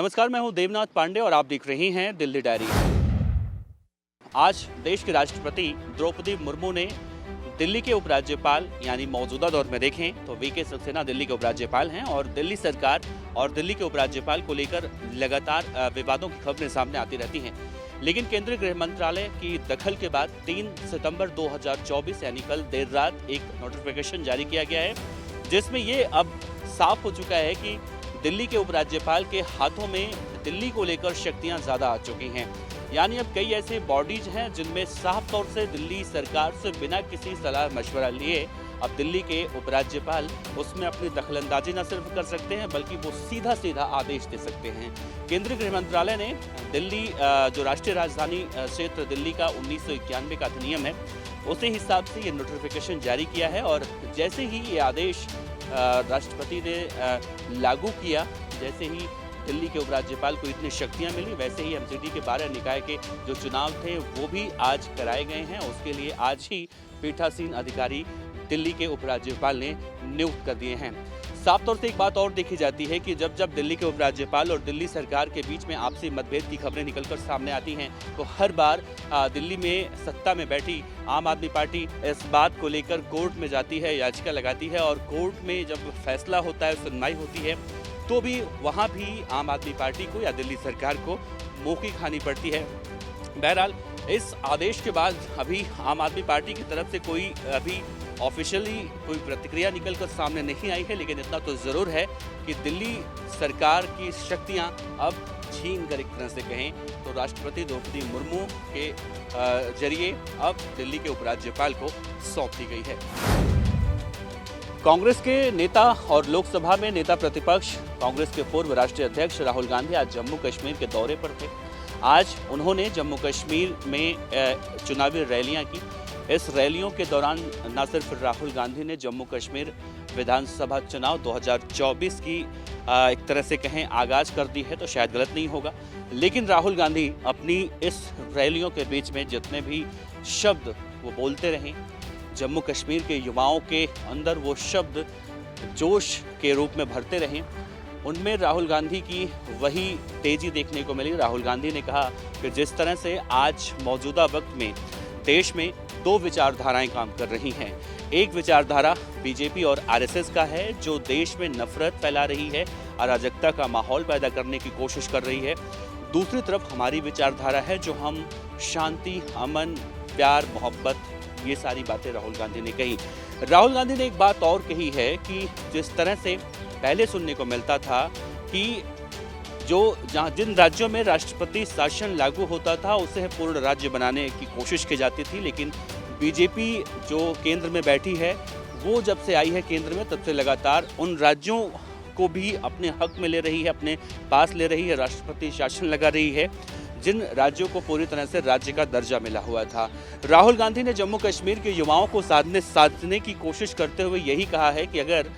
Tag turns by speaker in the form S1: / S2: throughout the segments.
S1: नमस्कार, मैं हूं देवनाथ पांडे और आप देख रहे हैं दिल्ली डायरी। आज देश के राष्ट्रपति द्रौपदी मुर्मू ने दिल्ली के उपराज्यपाल यानी मौजूदा दौर में देखें तो वीके सक्सेना दिल्ली के उपराज्यपाल हैं और दिल्ली सरकार और दिल्ली के उपराज्यपाल को लेकर लगातार विवादों की खबरें सामने आती रहती हैं। लेकिन केंद्रीय गृह मंत्रालय की दखल के बाद 3 सितंबर 2024 यानी कल देर रात एक नोटिफिकेशन जारी किया गया है, जिसमें ये अब साफ हो चुका है कि दिल्ली के उपराज्यपाल के हाथों में दिल्ली को लेकर शक्तियां ज्यादा आ चुकी हैं। यानी अब कई ऐसे बॉडीज हैं जिनमें साफ तौर से दिल्ली सरकार से बिना किसी सलाह मशवरा लिए अब दिल्ली के उपराज्यपाल उसमें अपनी दखलंदाजी न सिर्फ कर सकते हैं बल्कि वो सीधा सीधा आदेश दे सकते हैं। केंद्रीय गृह मंत्रालय ने दिल्ली जो राष्ट्रीय राजधानी क्षेत्र दिल्ली का 1991 का अधिनियम है उसी हिसाब से ये नोटिफिकेशन जारी किया है और जैसे ही ये आदेश राष्ट्रपति ने लागू किया, जैसे ही दिल्ली के उपराज्यपाल को इतनी शक्तियां मिली, वैसे ही एमसीडी के 12 निकाय के जो चुनाव थे वो भी आज कराए गए हैं। उसके लिए आज ही पीठासीन अधिकारी दिल्ली के उपराज्यपाल ने नियुक्त कर दिए हैं। साफ तौर से एक बात और देखी जाती है कि जब दिल्ली के उपराज्यपाल और दिल्ली सरकार के बीच में आपसी मतभेद की खबरें निकलकर सामने आती हैं तो हर बार दिल्ली में सत्ता में बैठी आम आदमी पार्टी इस बात को लेकर कोर्ट में जाती है, याचिका लगाती है और कोर्ट में जब फैसला होता है, सुनवाई होती है तो भी वहाँ भी आम आदमी पार्टी को या दिल्ली सरकार को मुँह की खानी पड़ती है। बहरहाल इस आदेश के बाद अभी आम आदमी पार्टी की तरफ से कोई अभी ऑफिशियली कोई प्रतिक्रिया निकलकर सामने नहीं आई है, लेकिन इतना तो ज़रूर है कि दिल्ली सरकार की शक्तियां अब छीन कर एक तरह से कहें तो राष्ट्रपति द्रौपदी मुर्मू के जरिए अब दिल्ली के उपराज्यपाल को सौंप दी गई है। कांग्रेस के नेता और लोकसभा में नेता प्रतिपक्ष कांग्रेस के पूर्व राष्ट्रीय अध्यक्ष राहुल गांधी आज जम्मू कश्मीर के दौरे पर थे। आज उन्होंने जम्मू कश्मीर में चुनावी रैलियां की। इस रैलियों के दौरान न सिर्फ राहुल गांधी ने जम्मू कश्मीर विधानसभा चुनाव 2024 की एक तरह से कहें आगाज कर दी है तो शायद गलत नहीं होगा, लेकिन राहुल गांधी अपनी इस रैलियों के बीच में जितने भी शब्द वो बोलते रहे, जम्मू कश्मीर के युवाओं के अंदर वो शब्द जोश के रूप में भरते रहे, उनमें राहुल गांधी की वही तेजी देखने को मिली। राहुल गांधी ने कहा कि जिस तरह से आज मौजूदा वक्त में देश में दो विचारधाराएं काम कर रही हैं। एक विचारधारा बीजेपी और आरएसएस का है जो देश में नफरत फैला रही है, अराजकता का माहौल पैदा करने की कोशिश कर रही है। दूसरी तरफ हमारी विचारधारा है जो हम शांति, अमन, प्यार, मोहब्बत, ये सारी बातें राहुल गांधी ने कही। राहुल गांधी ने एक बात और कही है कि जिस तरह से पहले सुनने को मिलता था कि जिन राज्यों में राष्ट्रपति शासन लागू होता था उसे पूर्ण राज्य बनाने की कोशिश की जाती थी, लेकिन बीजेपी जो केंद्र में बैठी है वो जब से आई है केंद्र में तब से लगातार उन राज्यों को भी अपने हक में ले रही है, अपने पास ले रही है, राष्ट्रपति शासन लगा रही है जिन राज्यों को पूरी तरह से राज्य का दर्जा मिला हुआ था। राहुल गांधी ने जम्मू कश्मीर के युवाओं को साधने की कोशिश करते हुए यही कहा है कि अगर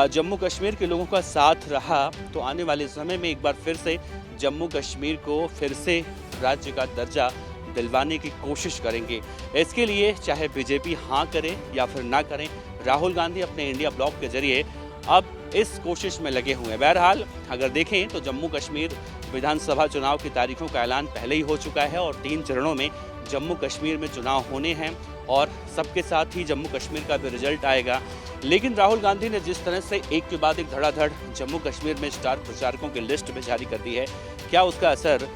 S1: जम्मू कश्मीर के लोगों का साथ रहा तो आने वाले समय में एक बार फिर से जम्मू कश्मीर को फिर से राज्य का दर्जा दिलवाने की कोशिश करेंगे। इसके लिए चाहे बीजेपी हाँ करे या फिर ना करें, राहुल गांधी अपने इंडिया ब्लॉक के जरिए अब इस कोशिश में लगे हुए हैं। बहरहाल अगर देखें तो जम्मू कश्मीर विधानसभा चुनाव की तारीखों का ऐलान पहले ही हो चुका है और 3 चरणों में जम्मू कश्मीर में चुनाव होने हैं और सबके साथ ही जम्मू कश्मीर का भी रिजल्ट आएगा। लेकिन राहुल गांधी ने जिस तरह से एक के बाद एक धड़ाधड़ जम्मू कश्मीर में स्टार प्रचारकों की लिस्ट भी जारी कर दी है, क्या उसका असर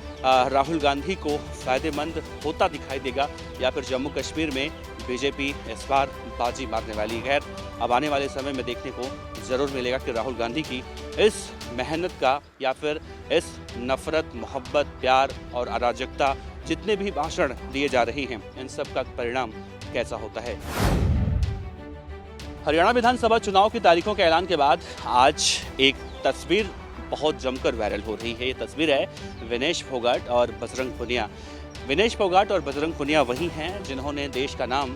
S1: राहुल गांधी को फायदेमंद होता दिखाई देगा या फिर जम्मू कश्मीर में बीजेपी इस बार बाजी मारने वाली है? अब आने वाले समय में देखने को ज़रूर मिलेगा कि राहुल गांधी की इस मेहनत का या फिर इस नफरत, मोहब्बत, प्यार और अराजकता जितने भी भाषण दिए जा रहे हैं इन सब का परिणाम कैसा होता है। हरियाणा विधानसभा चुनाव की तारीखों के ऐलान के बाद आज एक तस्वीर बहुत जमकर वायरल हो रही है। ये तस्वीर है विनेश फोगाट और बजरंग पुनिया। विनेश फोगाट और बजरंग पुनिया वही हैं जिन्होंने देश का नाम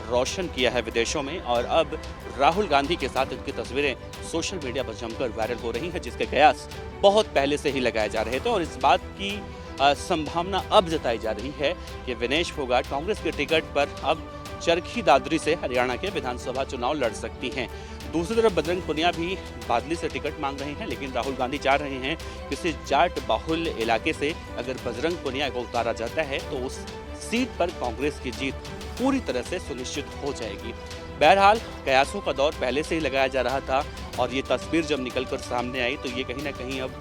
S1: रोशन किया है विदेशों में और अब राहुल गांधी के साथ इनकी तस्वीरें सोशल मीडिया पर जमकर वायरल हो रही हैं, जिसके कयास बहुत पहले से ही लगाए जा रहे थे और इस बात की संभावना अब जताई जा रही है कि विनेश फोगाट कांग्रेस के टिकट पर अब चरखी दादरी से हरियाणा के विधानसभा चुनाव लड़ सकती हैं। दूसरी तरफ बजरंग पुनिया भी बादली से टिकट मांग रहे हैं, लेकिन राहुल गांधी चाह रहे हैं किसी जाट बाहुल्य इलाके से अगर बजरंग पुनिया को उतारा जाता है तो उस सीट पर कांग्रेस की जीत पूरी तरह से सुनिश्चित हो जाएगी। बहरहाल कयासों का दौर पहले से ही लगाया जा रहा था और ये तस्वीर जब निकलकर सामने आई तो ये कहीं ना कहीं अब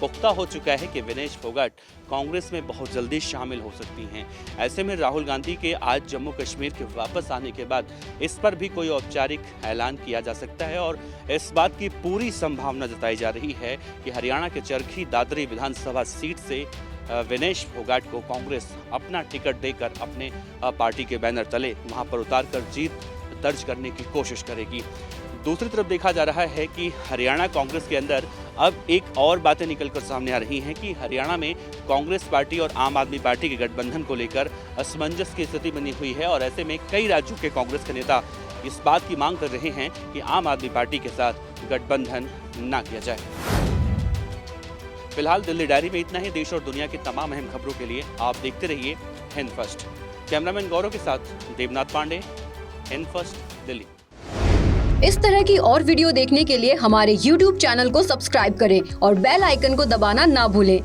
S1: पुख्ता हो चुका है कि विनेश फोगाट कांग्रेस में बहुत जल्दी शामिल हो सकती हैं। ऐसे में राहुल गांधी के आज जम्मू कश्मीर के वापस आने के बाद इस पर भी कोई औपचारिक ऐलान किया जा सकता है और इस बात की पूरी संभावना जताई जा रही है कि हरियाणा के चरखी दादरी विधानसभा सीट से विनेश फोगाट को कांग्रेस अपना टिकट देकर अपने पार्टी के बैनर तले वहां पर उतारकर जीत दर्ज करने की कोशिश करेगी। दूसरी तरफ देखा जा रहा है कि हरियाणा कांग्रेस के अंदर अब एक और बातें निकलकर सामने आ रही हैं कि हरियाणा में कांग्रेस पार्टी और आम आदमी पार्टी के गठबंधन को लेकर असमंजस की स्थिति बनी हुई है और ऐसे में कई राज्यों के कांग्रेस के नेता इस बात की मांग कर रहे हैं कि आम आदमी पार्टी के साथ गठबंधन न किया जाए। फिलहाल दिल्ली डायरी में इतना ही। देश और दुनिया की तमाम अहम खबरों के लिए आप देखते रहिए हिंद फर्स्ट। कैमरामैन गौरव के साथ देवनाथ पांडे, हिंद फर्स्ट, दिल्ली।
S2: इस तरह की और वीडियो देखने के लिए हमारे YouTube चैनल को सब्सक्राइब करें और बेल आइकन को दबाना ना भूलें